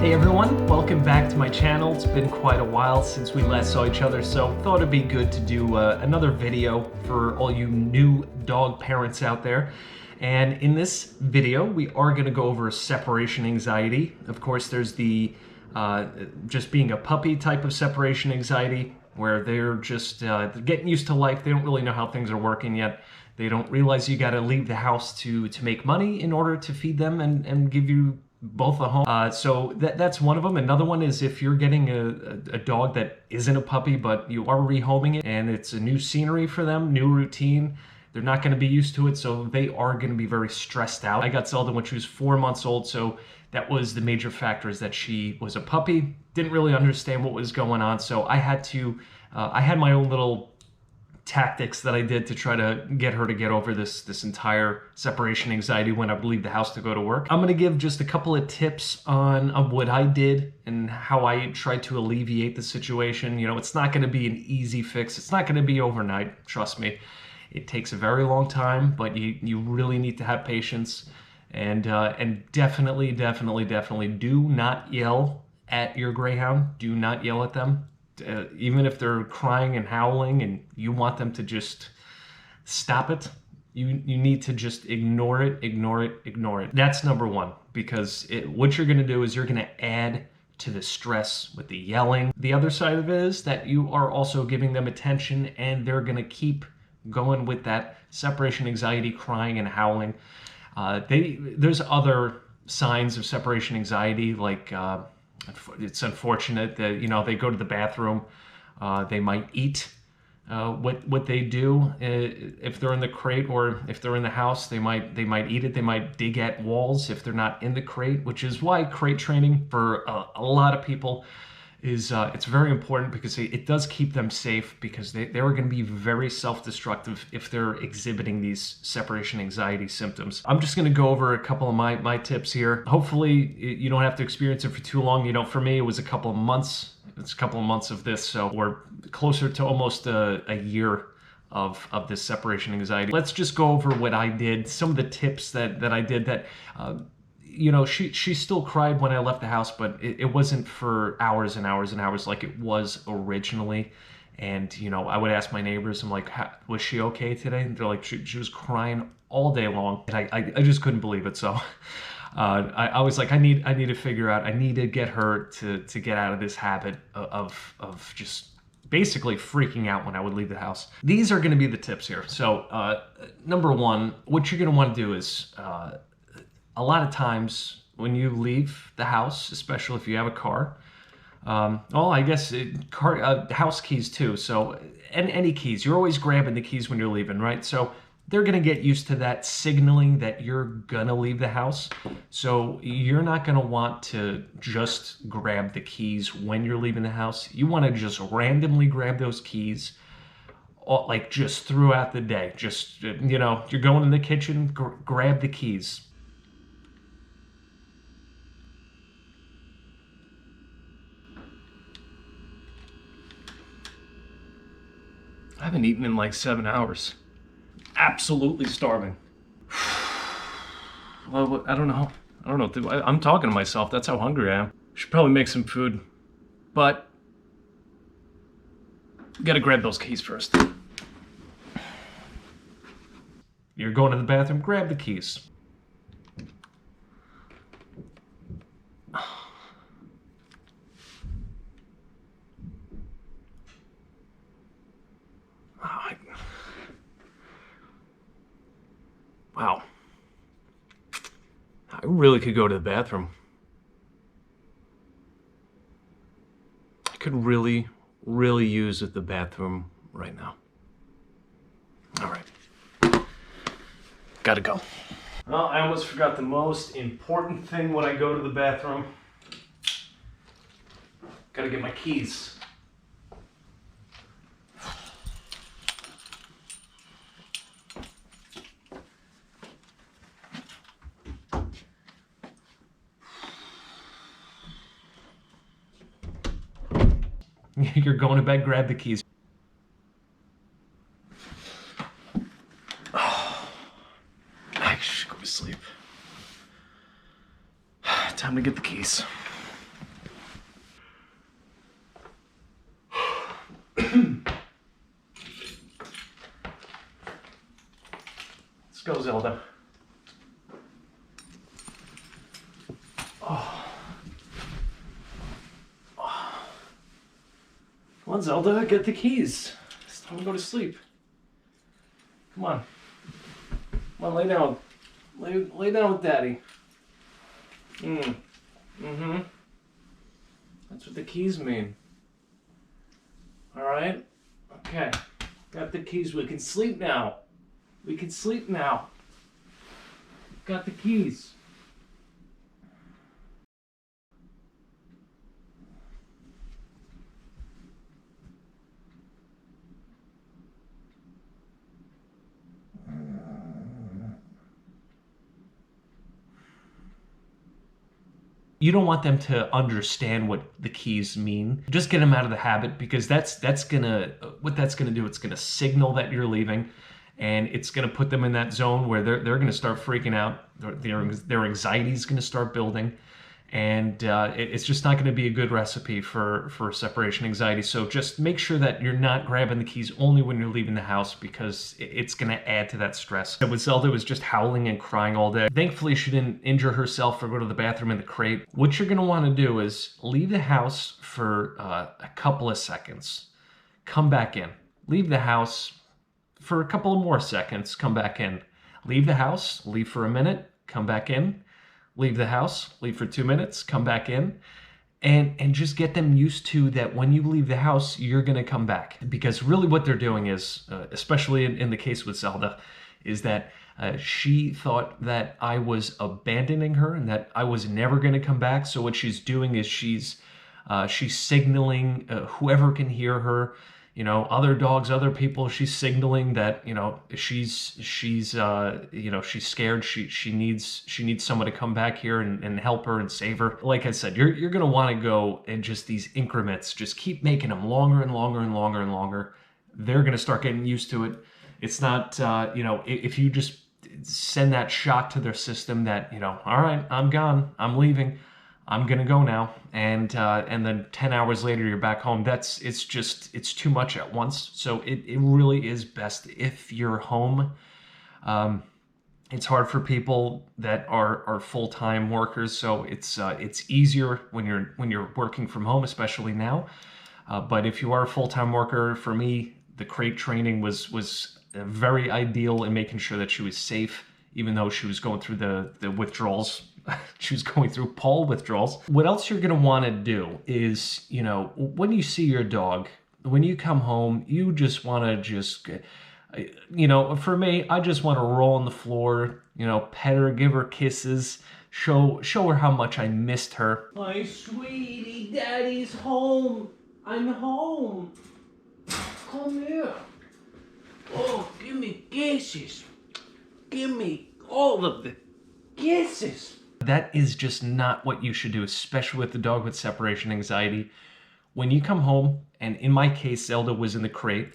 Hey everyone, welcome back to my channel. It's been quite a while since we last saw each other, so thought it'd be good to do another video for all you new dog parents out there. And in this video, we are going to go over separation anxiety. Of course, there's the just being a puppy type of separation anxiety, where they're just getting used to life. They don't really know how things are working yet. They don't realize you got to leave the house to make money in order to feed them and give you both a home. So that's one of them. Another one is if you're getting a dog that isn't a puppy, but you are rehoming it and it's a new scenery for them, new routine. They're not going to be used to it, so they are going to be very stressed out. I got Zelda when she was 4 months old, so that was the major factor, is that she was a puppy, didn't really understand what was going on, so I had to, I had my own little tactics that I did to try to get her to get over this entire separation anxiety when I would leave the house to go to work. I'm going to give just a couple of tips on what I did and how I tried to alleviate the situation. You know, it's not going to be an easy fix. It's not going to be overnight, trust me. It takes a very long time, but you really need to have patience, and definitely do not yell at your Greyhound. Do not yell at them. Even if they're crying and howling and you want them to just stop it, you need to just ignore it. That's number one, because what you're going to do is you're going to add to the stress with the yelling. The other side of it is that you are also giving them attention, and they're going to keep going with that separation anxiety, crying and howling. There's other signs of separation anxiety, like it's unfortunate that, you know, they go to the bathroom, they might eat. What they do, if they're in the crate or if they're in the house, they might eat it. They might dig at walls if they're not in the crate, which is why crate training for a lot of people is it's very important, because it does keep them safe, because they are going to be very self-destructive if they're exhibiting these separation anxiety symptoms. I'm just going to go over a couple of my tips here. Hopefully you don't have to experience it for too long. You know, for me it was a couple of months. It's a couple of months of this, so we're closer to almost a year of this separation anxiety. Let's just go over what I did, some of the tips that I did that you know, she still cried when I left the house, but it wasn't for hours and hours and hours like it was originally. And, you know, I would ask my neighbors, I'm like, was she okay today? And they're like, she was crying all day long. And I just couldn't believe it. So I was like, I need to figure out, I need to get her to get out of this habit of just basically freaking out when I would leave the house. These are going to be the tips here. So number one, what you're going to want to do is, a lot of times when you leave the house, especially if you have a car, well, I guess house keys too. So, and any keys, you're always grabbing the keys when you're leaving, right? So they're going to get used to that signaling that you're going to leave the house. So you're not going to want to just grab the keys when you're leaving the house. You want to just randomly grab those keys, like just throughout the day. Just, you know, you're going in the kitchen, grab the keys. I haven't eaten in like 7 hours. Absolutely starving. Well, I don't know. I'm talking to myself. That's how hungry I am. Should probably make some food. But gotta grab those keys first. You're going to the bathroom, grab the keys. Wow. I really could go to the bathroom. I could really use the bathroom right now. All right. Gotta go. Well, I almost forgot the most important thing when I go to the bathroom. Gotta get my keys. You're going to bed, grab the keys. Oh, I should go to sleep. Time to get the keys. Zelda. Oh. Oh. Come on, Zelda, get the keys. It's time to go to sleep. Come on. Come on, lay down. Lay down with Daddy. Mm-hmm. That's what the keys mean. Alright? Okay. Got the keys. We can sleep now. We can sleep now. Got the keys. You don't want them to understand what the keys mean. Just get them out of the habit, because that's gonna do. It's gonna signal that you're leaving, and it's gonna put them in that zone where they're gonna start freaking out. Their anxiety is gonna start building, and it's just not gonna be a good recipe for separation anxiety. So just make sure that you're not grabbing the keys only when you're leaving the house, because it's gonna add to that stress. With Zelda, was just howling and crying all day. Thankfully, she didn't injure herself or go to the bathroom in the crate. What you're gonna wanna do is leave the house for a couple of seconds. Come back in. Leave the house for a couple of more seconds. Come back in. Leave the house, leave for a minute, come back in. Leave the house, leave for 2 minutes, come back in, and just get them used to that when you leave the house, you're gonna come back. Because really what they're doing is, especially in the case with Zelda, is that she thought that I was abandoning her and that I was never gonna come back. So what she's doing is she's signaling whoever can hear her, other dogs, other people. She's signaling that she's scared. She needs someone to come back here and help her and save her. Like I said, you're gonna want to go in just these increments. Just keep making them longer and longer and longer and longer. They're gonna start getting used to it. It's not if you just send that shock to their system that all right, I'm gone, I'm leaving, I'm gonna go now, and then 10 hours later you're back home. It's too much at once. So it really is best if you're home. It's hard for people that are full-time workers, so it's easier when you're working from home, especially now. But if you are a full-time worker, for me, the crate training was very ideal in making sure that she was safe, even though she was going through the withdrawals. She was going through paw withdrawals. What else you're going to want to do is, when you see your dog, when you come home, you just want to for me, I just want to roll on the floor, pet her, give her kisses, show her how much I missed her. My sweetie, Daddy's home. I'm home. Come here. Oh, give me kisses. Give me all of the kisses. That is just not what you should do, especially with the dog with separation anxiety. When you come home, and in my case, Zelda was in the crate.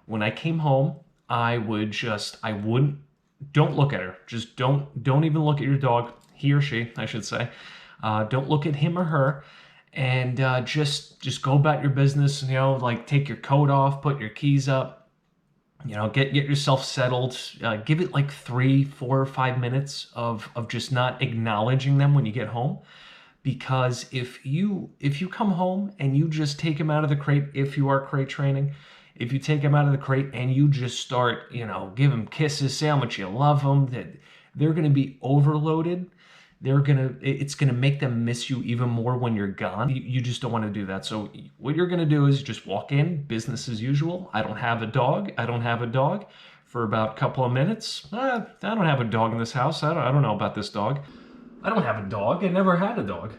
When I came home, don't look at her. Just don't even look at your dog, he or she, I should say. Don't look at him or her, and just go about your business. Like take your coat off, put your keys up. Get yourself settled. Give it like 3, 4, 5 minutes of just not acknowledging them when you get home. Because if you come home and you just take him out of the crate, if you are crate training, if you take him out of the crate and you just start, give him kisses, say how much you love them, that they're going to be overloaded. It's gonna make them miss you even more when you're gone. You just don't want to do that. So what you're gonna do is just walk in, business as usual. I don't have a dog. For about a couple of minutes. I don't have a dog in this house. I don't know about this dog. I don't have a dog. I never had a dog.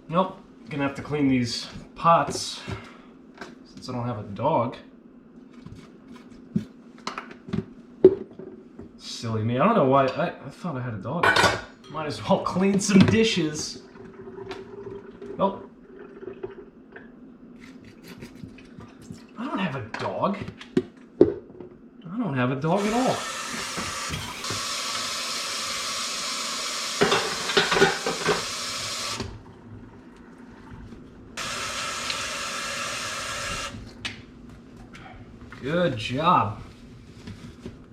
Nope. Gonna have to clean these pots since I don't have a dog. Silly me. I don't know why. I thought I had a dog. Might as well clean some dishes. Oh. I don't have a dog. I don't have a dog at all. Good job,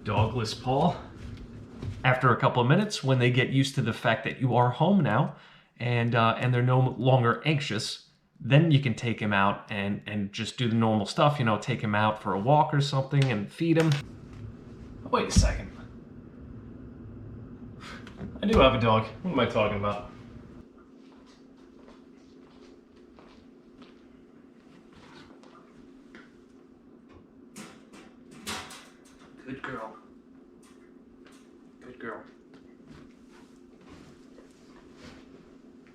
Dogless Paul. After a couple of minutes, when they get used to the fact that you are home now and they're no longer anxious, then you can take him out and just do the normal stuff, you know, take him out for a walk or something and feed him. Wait a second. I do have a dog. What am I talking about? Good girl. Good girl.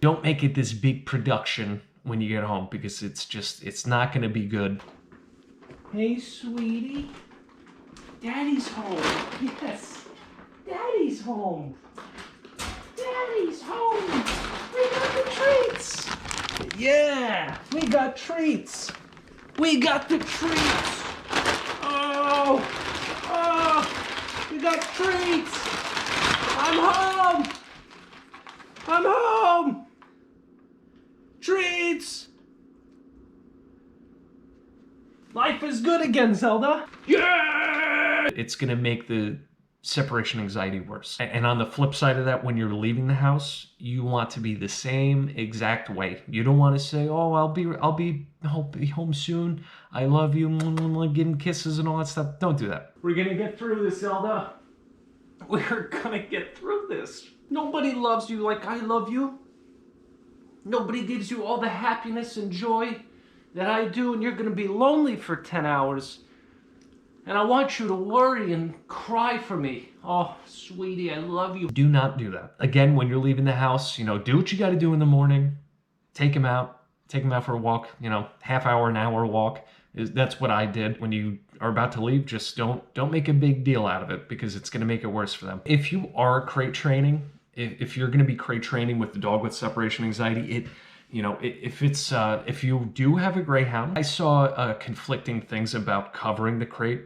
Don't make it this big production when you get home, because it's not going to be good. Hey, sweetie. Daddy's home. Yes. Daddy's home. Daddy's home. We got the treats. Yeah. We got treats. We got the treats. Oh. Oh. We got treats. I'm home. I'm home. Treats! Life is good again, Zelda! Yeah! It's gonna make the separation anxiety worse. And on the flip side of that, when you're leaving the house, you want to be the same exact way. You don't want to say, "Oh, I'll be home soon. I love you," getting kisses and all that stuff. Don't do that. We're gonna get through this, Zelda. We're gonna get through this. Nobody loves you like I love you. Nobody gives you all the happiness and joy that I do, and you're going to be lonely for 10 hours. And I want you to worry and cry for me. Oh, sweetie, I love you. Do not do that. Again, when you're leaving the house, you know, do what you got to do in the morning. Take him out. Take him out for a walk, you know, half hour, an hour walk. That's what I did. When you are about to leave, just don't make a big deal out of it, because it's going to make it worse for them. If you are crate training, if you're going to be crate training with the dog with separation anxiety, if you do have a Greyhound, I saw conflicting things about covering the crate.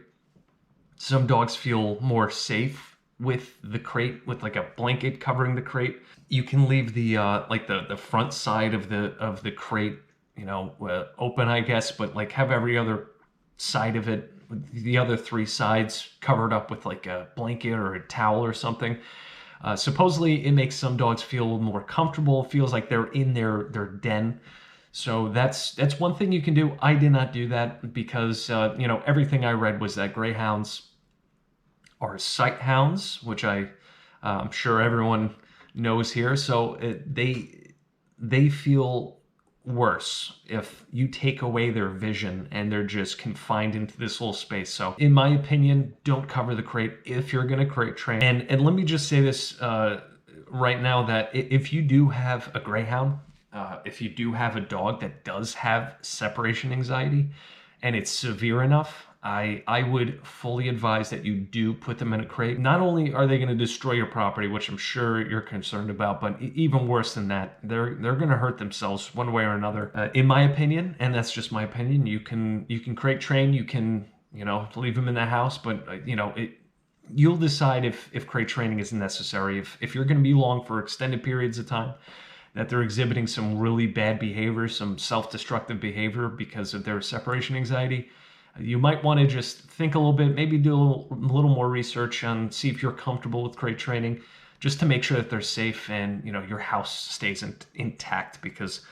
Some dogs feel more safe with the crate, with like a blanket covering the crate. You can leave the like the front side of the crate, you know, open, I guess, but like have every other side of it, the other three sides, covered up with like a blanket or a towel or something. Supposedly, it makes some dogs feel more comfortable. Feels like they're in their den. So that's one thing you can do. I did not do that because you know, everything I read was that Greyhounds are sight hounds, which I'm sure everyone knows here. So they feel worse if you take away their vision and they're just confined into this little space. So in my opinion, don't cover the crate if you're going to crate train. And let me just say this right now, that if you do have a Greyhound, if you do have a dog that does have separation anxiety and it's severe enough, I would fully advise that you do put them in a crate. Not only are they going to destroy your property, which I'm sure you're concerned about, but even worse than that, they're going to hurt themselves one way or another. In my opinion, and that's just my opinion, you can crate train, you can, you know, leave them in the house, but you know, you'll decide if crate training is necessary. If you're going to be along for extended periods of time, that they're exhibiting some really bad behavior, some self-destructive behavior because of their separation anxiety, you might want to just think a little bit, maybe do a little more research on, see if you're comfortable with crate training, just to make sure that they're safe and, you know, your house stays intact, because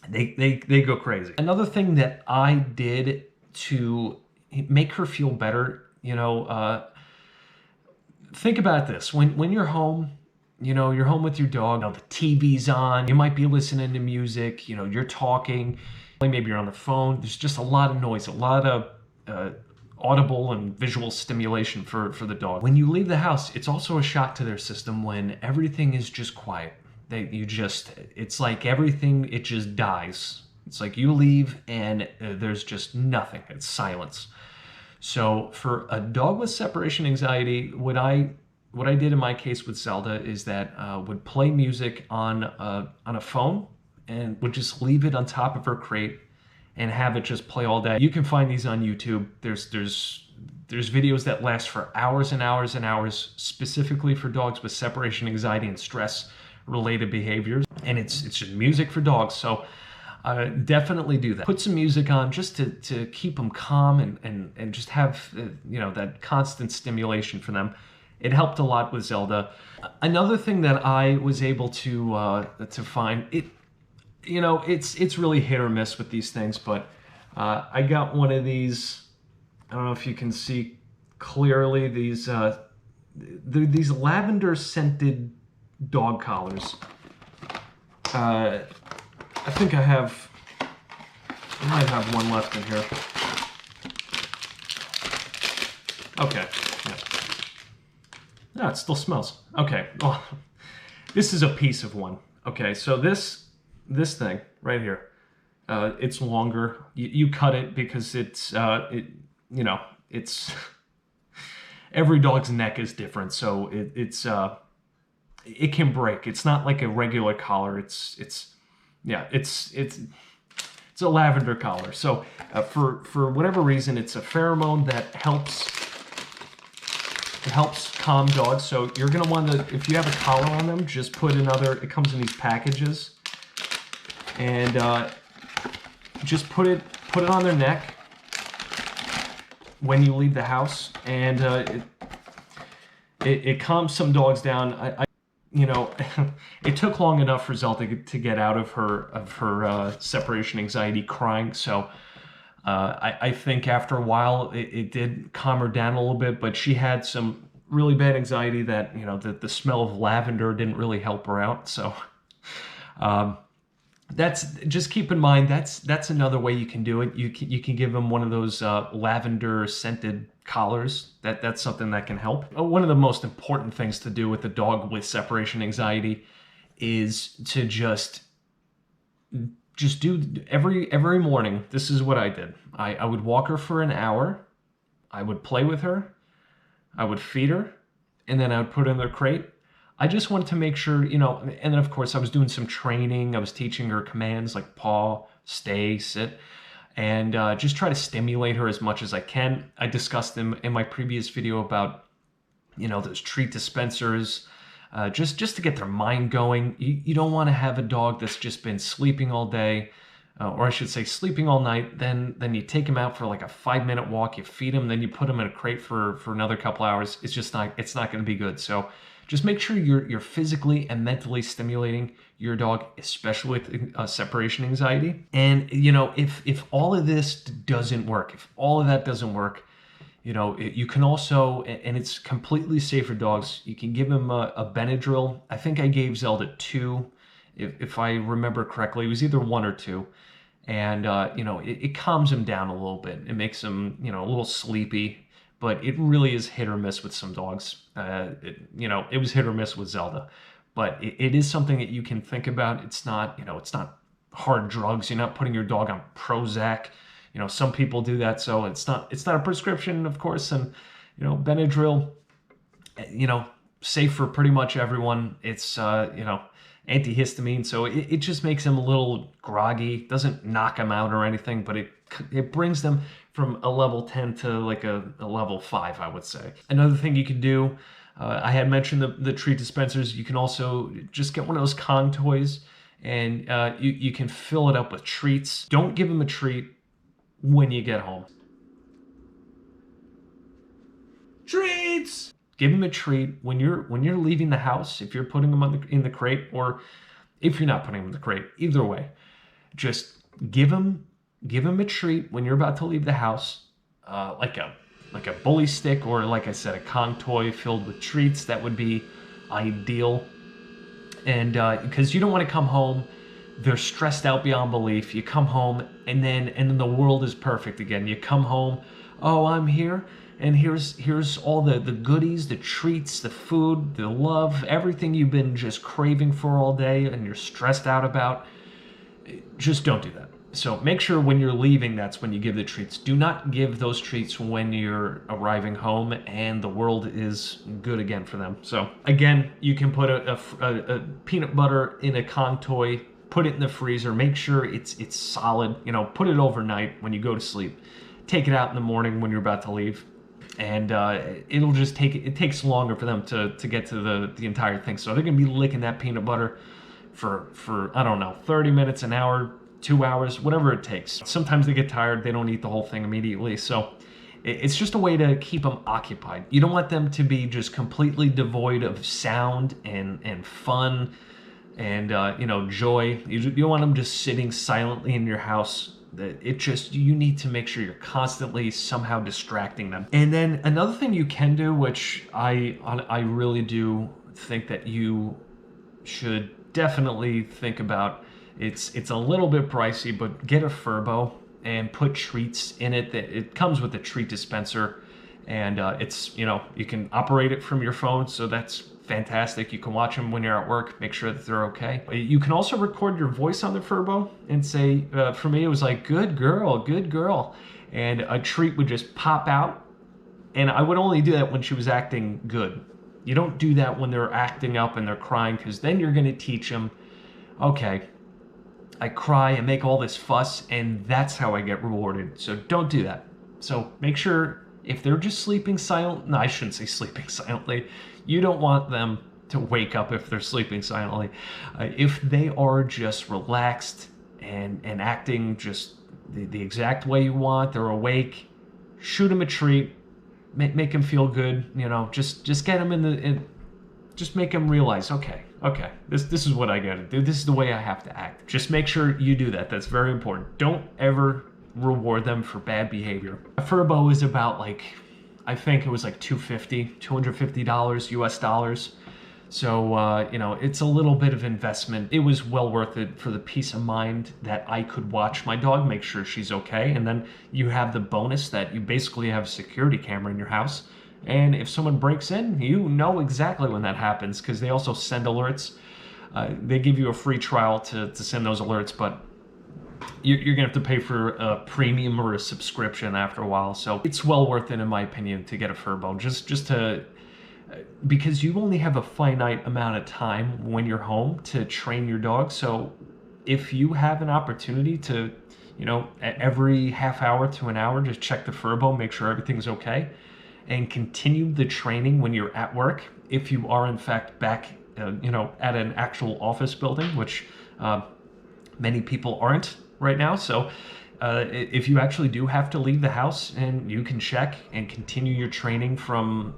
they go crazy. Another thing that I did to make her feel better, you know, think about this. When you're home, you know, you're home with your dog, you know, the TV's on, you might be listening to music, you know, you're talking, maybe you're on the phone. There's just a lot of noise, a lot of audible and visual stimulation for the dog. When you leave the house, it's also a shock to their system when everything is just quiet. It's like everything, it just dies. It's like you leave and there's just nothing. It's silence. So for a dog with separation anxiety, what I did in my case with Zelda is that would play music on a phone, and would just leave it on top of her crate and have it just play all day. You can find these on YouTube. There's videos that last for hours and hours and hours, specifically for dogs with separation anxiety and stress related behaviors. And it's just music for dogs. So definitely do that. Put some music on just to keep them calm and just have, you know, that constant stimulation for them. it helped a lot with Zelda. Another thing that I was able to find, it's really hit or miss with these things, but I got one of these. I don't know if you can see clearly these lavender scented dog collars. I think I might have one left in here. Okay. Yeah. No, it still smells. Okay. Well, this is a piece of one. Okay, so this thing right here, it's longer. You cut it because it's every dog's neck is different, so it can break. It's not like a regular collar. It's a lavender collar. So for whatever reason, it's a pheromone that helps calm dogs. So you're gonna want to, if you have a collar on them, just put another. It comes in these packages, and just put it on their neck when you leave the house, and it calms some dogs down. It took long enough for Zelda to get out of her separation anxiety crying. So I think after a while it did calm her down a little bit, but she had some really bad anxiety that the smell of lavender didn't really help her out. So just keep in mind that's another way you can do it. You can give them one of those lavender scented collars. That's something that can help. One of the most important things to do with a dog with separation anxiety is to just do every morning. This is what I did. I would walk her for an hour. I would play with her. I would feed her, and then I would put her in their crate. I just wanted to make sure, and then of course I was doing some training. I was teaching her commands like paw, stay, sit, and just try to stimulate her as much as I can. I discussed them in my previous video about, those treat dispensers, just to get their mind going. You don't want to have a dog that's just been sleeping all day, or I should say sleeping all night. Then you take him out for like a 5-minute walk, you feed him, then you put him in a crate for another couple hours. It's not going to be good. So just make sure you're physically and mentally stimulating your dog, especially with separation anxiety. And if all of this doesn't work, if all of that doesn't work, you can also, and it's completely safe for dogs, you can give them a Benadryl. I think I gave Zelda 2, if I remember correctly. It was either 1 or 2. And, it calms him down a little bit. It makes him, a little sleepy. But it really is hit or miss with some dogs. It was hit or miss with Zelda. But it is something that you can think about. It's not, it's not hard drugs. You're not putting your dog on Prozac. Some people do that, so it's not a prescription, of course. And Benadryl, safe for pretty much everyone. It's antihistamine, so it just makes them a little groggy. Doesn't knock them out or anything, but it brings them from a level 10 to like a level 5, I would say. Another thing you can do, I had mentioned the treat dispensers. You can also just get one of those Kong toys, and you can fill it up with treats. Don't give them a treat when you get home. Treats! Give them a treat when you're leaving the house, if you're putting them in the crate, or if you're not putting them in the crate. Either way, just give them a treat when you're about to leave the house, like a bully stick, or like I said, a Kong toy filled with treats. That would be ideal. And because you don't want to come home, they're stressed out beyond belief. You come home, and then the world is perfect again. You come home, oh, I'm here, and here's all the goodies, the treats, the food, the love, everything you've been just craving for all day and you're stressed out about. Just don't do that. So make sure when you're leaving, that's when you give the treats. Do not give those treats when you're arriving home and the world is good again for them. So again, you can put a peanut butter in a Kong toy, put it in the freezer, make sure it's solid, put it overnight when you go to sleep. Take it out in the morning when you're about to leave. And it'll just it takes longer for them to get to the entire thing. So they're gonna be licking that peanut butter for I don't know, 30 minutes, an hour, 2 hours, whatever it takes. Sometimes they get tired, they don't eat the whole thing immediately. So It's just a way to keep them occupied. You don't want them to be just completely devoid of sound and fun and joy. You don't want them just sitting silently in your house. You need to make sure you're constantly somehow distracting them. And then another thing you can do, which I really do think that you should definitely think about, it's a little bit pricey, but get a Furbo and put treats in it. It comes with a treat dispenser, and you can operate it from your phone, so that's fantastic. You can watch them when you're at work, make sure that they're okay. You can also record your voice on the Furbo and say, for me, it was like, good girl, and a treat would just pop out. And I would only do that when she was acting good. You don't do that when they're acting up and they're crying, because then you're going to teach them, okay, I cry and make all this fuss, and that's how I get rewarded. So don't do that. So make sure if they're just sleeping silent, no, I shouldn't say sleeping silently. You don't want them to wake up if they're sleeping silently. If they are just relaxed and acting just the exact way you want, they're awake, shoot them a treat, make them feel good. Just get them just make them realize, okay, this is what I gotta do. This is the way I have to act. Just make sure you do that. That's very important. Don't ever reward them for bad behavior. A Furbo is about I think it was like $250 US dollars. So, it's a little bit of investment. It was well worth it for the peace of mind that I could watch my dog, make sure she's okay. And then you have the bonus that you basically have a security camera in your house. And if someone breaks in, you know exactly when that happens, because they also send alerts. They give you a free trial to send those alerts, but you're gonna have to pay for a premium or a subscription after a while. So it's well worth it, in my opinion, to get a Furbo, because you only have a finite amount of time when you're home to train your dog. So if you have an opportunity to, every half hour to an hour, just check the Furbo, make sure everything's okay, and continue the training when you're at work, if you are in fact back at an actual office building, which many people aren't right now. So if you actually do have to leave the house, and you can check and continue your training from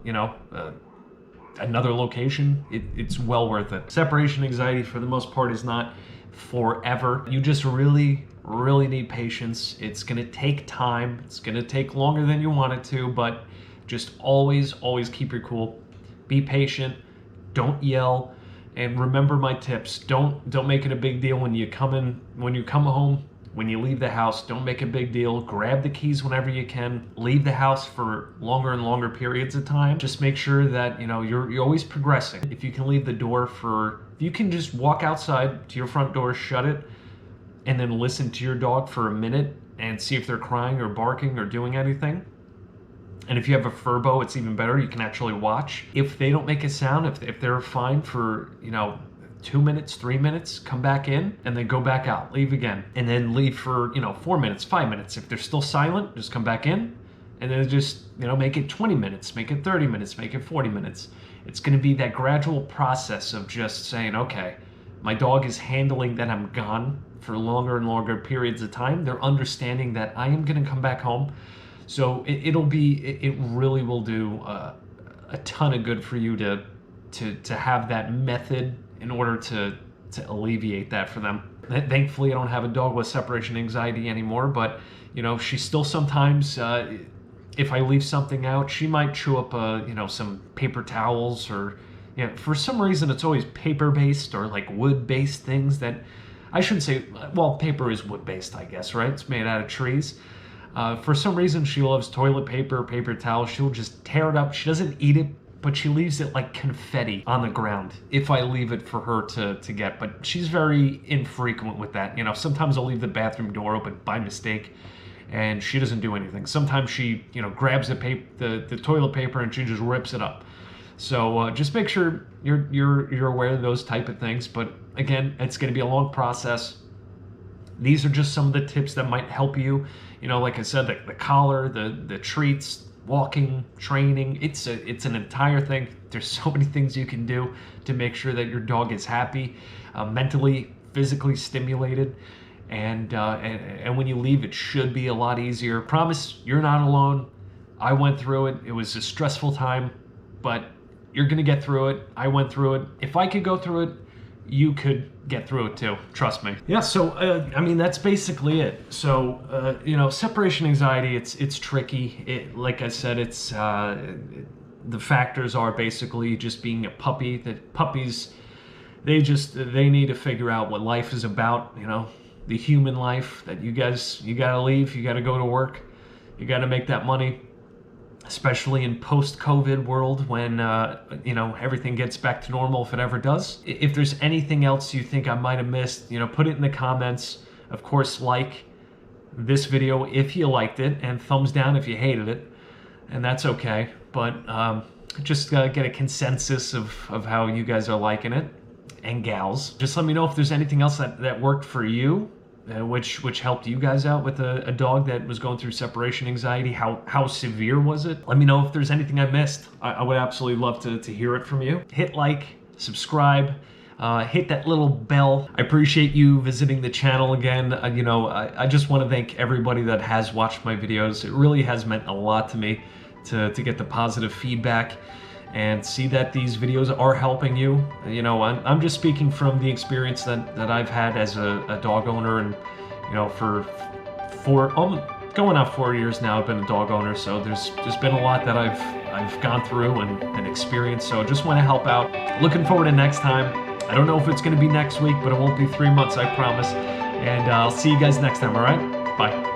another location, it's well worth it. Separation anxiety, for the most part, is not forever. You just really need patience. It's gonna take time. It's gonna take longer than you want it to, but just always keep your cool. Be patient. Don't yell. And remember my tips. Don't make it a big deal when you come home. When you leave the house, don't make a big deal. Grab the keys whenever you can. Leave the house for longer and longer periods of time. Just make sure that you're always progressing. If you can leave the door if you can just walk outside to your front door, shut it, and then listen to your dog for a minute and see if they're crying or barking or doing anything. And if you have a Furbo, it's even better. You can actually watch. If they don't make a sound, if they're fine for 2 minutes, 3 minutes, come back in, and then go back out, leave again, and then leave for 4 minutes, 5 minutes. If they're still silent, just come back in, and then just make it 20 minutes, make it 30 minutes, make it 40 minutes. It's going to be that gradual process of just saying, okay, my dog is handling that I'm gone for longer and longer periods of time. They're understanding that I am going to come back home. So it really will do a ton of good for you to have that method in order to alleviate that for them. Thankfully, I don't have a dog with separation anxiety anymore, but she still sometimes, if I leave something out, she might chew up some paper towels, or for some reason it's always paper-based or like wood-based things that I shouldn't say. Well, paper is wood-based, I guess, right? It's made out of trees. For some reason, she loves toilet paper, paper towels. She'll just tear it up. She doesn't eat it, but she leaves it like confetti on the ground if I leave it for her to get. But she's very infrequent with that. Sometimes I'll leave the bathroom door open by mistake, and she doesn't do anything. Sometimes she, grabs the toilet paper and she just rips it up. So just make sure you're aware of those type of things. But again, it's going to be a long process. These are just some of the tips that might help you. Like I said, the collar, the treats, walking, training, it's an entire thing. There's so many things you can do to make sure that your dog is happy, mentally, physically stimulated, and when you leave, it should be a lot easier. Promise you're not alone. I went through it. It was a stressful time, but you're gonna get through it. I went through it. If I could go through it, you could get through it too. Trust me. Yeah. So I mean, that's basically it. So you know, separation anxiety. It's tricky. Like I said, it's the factors are basically just being a puppy. That puppies, they need to figure out what life is about. You know, the human life. That you gotta leave. You gotta go to work. You gotta make that money. Especially in post-COVID world when, you know, everything gets back to normal, if it ever does. If there's anything else you think I might have missed, you know, put it in the comments. Of course, like this video if you liked it, and thumbs down if you hated it, and that's okay. But just get a consensus of how you guys are liking it, and gals. Just let me know if there's anything else that worked for you. Which helped you guys out with a dog that was going through separation anxiety. How severe was it? Let me know if there's anything I missed. I would absolutely love to hear it from you. Hit like, subscribe, hit that little bell. I appreciate you visiting the channel again. You know, I just want to thank everybody that has watched my videos. It really has meant a lot to me to get the positive feedback and see that these videos are helping you. You know, I'm just speaking from the experience that I've had as a dog owner, and you know, for going on 4 years now, I've been a dog owner. So there's been a lot that I've gone through and experienced. So just want to help out. Looking forward to next time. I don't know if it's going to be next week, but it won't be 3 months, I promise. And I'll see you guys next time. All right, bye.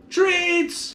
Treats!